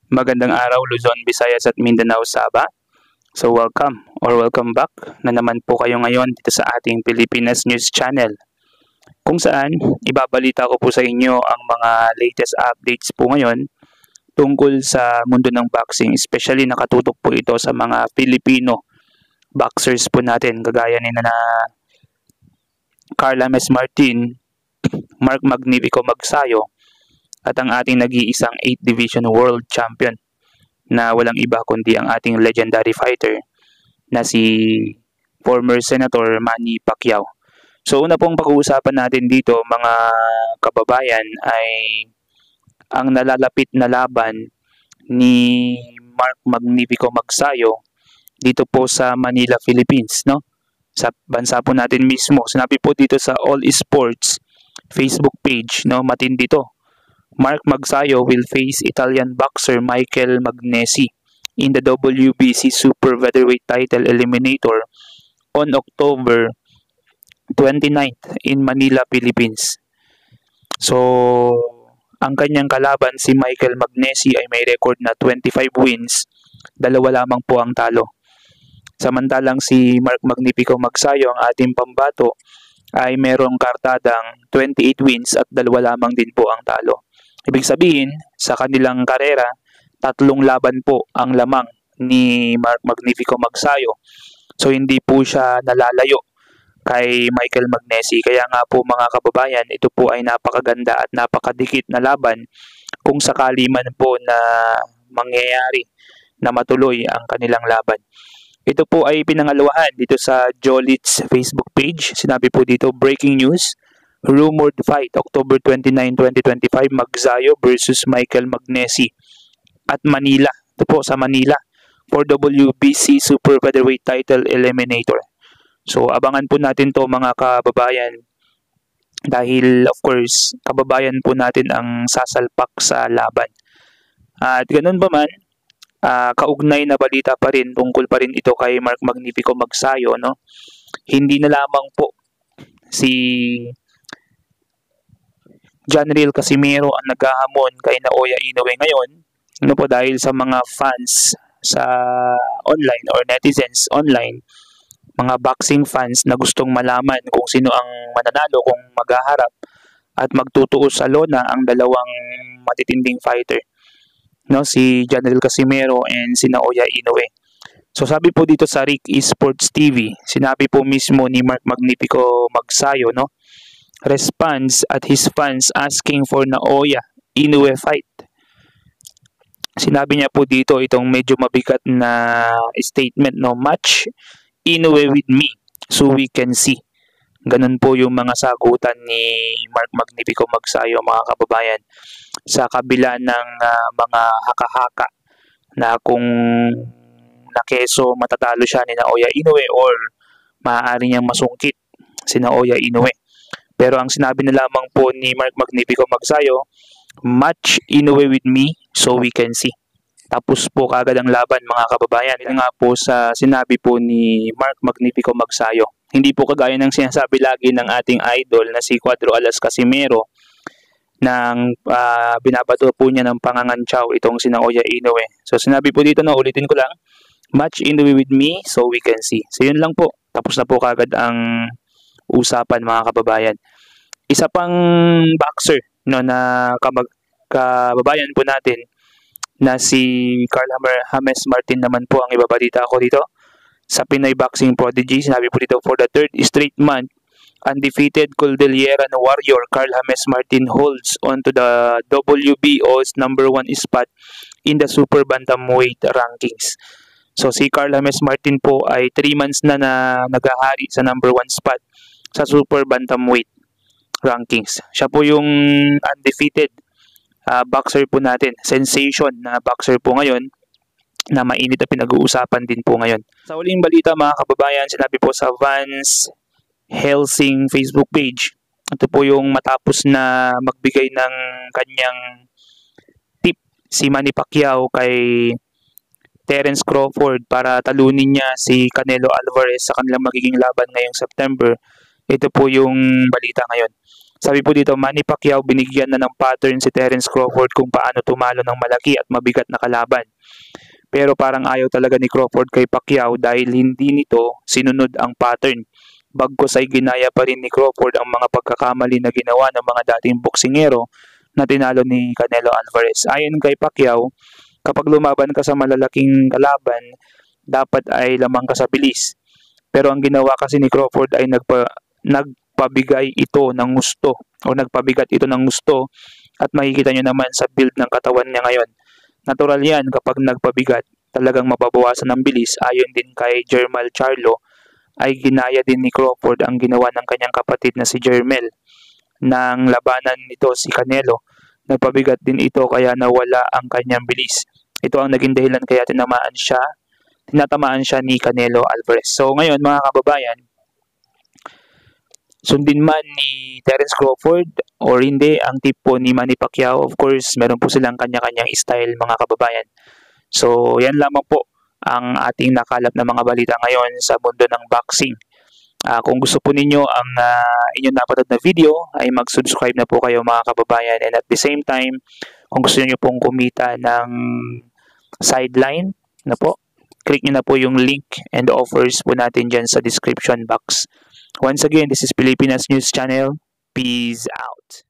Magandang araw Luzon, Visayas at Mindanao, Sabah. So welcome back na naman po kayo ngayon dito sa ating Pilipinas News Channel, kung saan ibabalita ko po sa inyo ang mga latest updates po ngayon tungkol sa mundo ng boxing. Especially nakatutok po ito sa mga Filipino boxers po natin, kagaya ni na Carl James Martin, Mark Magnifico Magsayo, at ang ating nag-iisang 8th Division World Champion na walang iba kundi ang ating legendary fighter na si former Senator Manny Pacquiao. So una pong pag-uusapan natin dito mga kababayan ay ang nalalapit na laban ni Mark Magnifico Magsayo dito po sa Manila, Philippines, no? Sa bansa po natin mismo. Sinabi po dito sa All Sports Facebook page, no, matindi to. Mark Magsayo will face Italian boxer Michael Magnesi in the WBC Super Featherweight Title Eliminator on October 29th in Manila, Philippines. So, ang kanyang kalaban si Michael Magnesi ay may record na 25 wins, 2 lamang po ang talo. Samantalang si Mark Magnifico Magsayo, ang ating pambato, ay merong kartadang 28 wins at 2 lamang din po ang talo. Ibig sabihin, sa kanilang karera, 3 laban po ang lamang ni Mark Magnifico Magsayo. So hindi po siya nalalayo kay Michael Magnesi. Kaya nga po mga kababayan, ito po ay napakaganda at napakadikit na laban kung sakali man po na mangyayari na matuloy ang kanilang laban. Ito po ay pinangalawahan dito sa Jolitz Facebook page. Sinabi po dito, breaking news, rumored fight October 29, 2025, Magsayo versus Michael Magnesi at Manila. Ito po sa Manila for WBC Super Featherweight Title Eliminator. So abangan po natin to mga kababayan, dahil of course kababayan po natin ang sasalpak sa laban. At ganun ba man, kaugnay na balita pa rin, tungkol pa rin ito kay Mark Magnifico Magsayo, no? Hindi na lamang po si John Riel Casimero ang naghahamon kay Naoya Inoue ngayon, ano po, dahil sa mga fans sa online or netizens online, mga boxing fans na gustong malaman kung sino ang mananalo kung maghaharap at magtutuos sa lona ang dalawang matitinding fighter, no, si John Riel Casimero and si Naoya Inoue. So sabi po dito sa Rick Esports TV, sinabi po mismo ni Mark Magnifico Magsayo, no, response at his fans asking for Naoya Inoue fight. Sinabi niya po dito itong medyo mabigat na statement, no, match Inoue with me so we can see. Ganun po yung mga sagutan ni Mark Magnifico Magsayo mga kababayan, sa kabila ng mga haka-haka na kung nakeso matatalo siya ni Naoya Inoue or maaari niyang masungkit si Naoya Inoue. Pero ang sinabi na lamang po ni Mark Magnifico Magsayo, match Inoue with me so we can see. Tapos po kagad ang laban mga kababayan. Ito nga po sa sinabi po ni Mark Magnifico Magsayo. Hindi po kagaya ng sinasabi lagi ng ating idol na si Cuadro Alas Casimero, nang binabato po niya ng pangangantsaw itong si Naoya Inoue. So sinabi po dito, no, ulitin ko lang, match Inoue with me so we can see. So yun lang po. Tapos na po kagad ang usapan mga kababayan. Isa pang boxer, no, na kababayan po natin na si Carl James Martin naman po ang ibabalita ko dito sa Pinoy Boxing Prodigy. Sinabi po dito, for the 3rd straight month, undefeated Cordilleran warrior Carl James Martin holds on to the WBO's #1 spot in the super bantamweight rankings. So si Carl James Martin po ay 3 months na naghahari sa #1 spot sa super bantamweight rankings. Siya po yung undefeated boxer po natin, sensation na boxer po ngayon, na mainit na pinag-uusapan din po ngayon. Sa uling balita mga kababayan, sinabi po sa Vance Helsing Facebook page, ito po yung matapos na magbigay ng kanyang tip si Manny Pacquiao kay Terence Crawford para talunin niya si Canelo Alvarez sa kanilang magiging laban ngayong September. Ito po yung balita ngayon. Sabi po dito, Manny Pacquiao binigyan na ng pattern si Terence Crawford kung paano tumalo ng malaki at mabigat na kalaban. Pero parang ayaw talaga ni Crawford kay Pacquiao dahil hindi nito sinunod ang pattern. Bagkus ay ginaya pa rin ni Crawford ang mga pagkakamali na ginawa ng mga dating boksingero na tinalo ni Canelo Alvarez. Ayon kay Pacquiao, kapag lumaban ka sa malalaking kalaban, dapat ay lamang ka sa bilis. Pero ang ginawa kasi ni Crawford ay nagpabigay ito ng gusto o nagpabigat ito ng gusto at makikita nyo naman sa build ng katawan niya ngayon. Natural yan kapag nagpabigat, talagang mababawasan ng bilis. Ayon din kay Jermall Charlo, ay ginaya din ni Crawford ang ginawa ng kanyang kapatid na si Jermell. Nang labanan nito si Canelo, nagpabigat din ito kaya nawala ang kanyang bilis. Ito ang naging dahilan kaya tinatamaan siya ni Canelo Alvarez. So ngayon mga kababayan, sundin man ni Terence Crawford or hindi ang tip po ni Manny Pacquiao, of course meron po silang kanya-kanyang style mga kababayan. So yan lamang po ang ating nakalap na mga balita ngayon sa mundo ng boxing. Kung gusto po ninyo ang inyong napanood na video, ay mag-subscribe na po kayo mga kababayan. And at the same time, kung gusto niyo pong kumita ng sideline, click nyo na po yung link and offers po natin dyan sa description box. Once again, this is Pilipinas News Channel. Peace out.